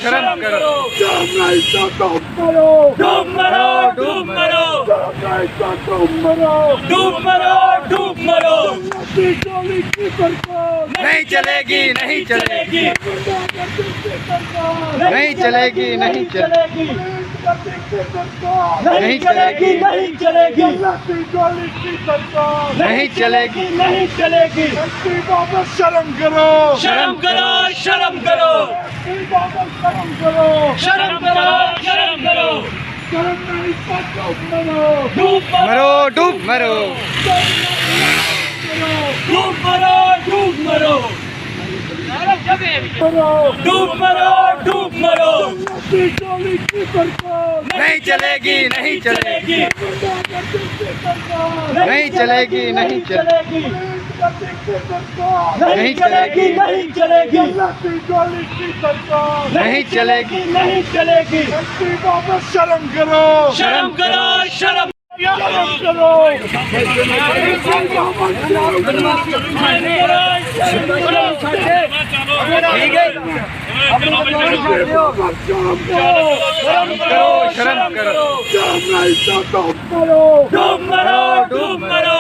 शर्म करो डूब मरो डूब मरो डूब मरो डूब मरो नहीं चलेगी नहीं चलेगी नहीं चलेगी नहीं चलेगी नहीं चलेगी नहीं चलेगी नहीं चलेगी नहीं चलेगी शर्म करो शर्म करो शर्म करो शर्म करो शर्म करो शर्म करो शर्म नहीं डूब मरो डूब मरो डूब मरो डूब मरो डूब मरो डूब मरो नहीं चलेगी नहीं चलेगी नहीं चलेगी नहीं चलेगी नहीं चलेगी नहीं चलेगी नहीं चलेगी नहीं चलेगी शर्म करो शर्म करो शर्म शर्म करो डूब मरो डूब मरो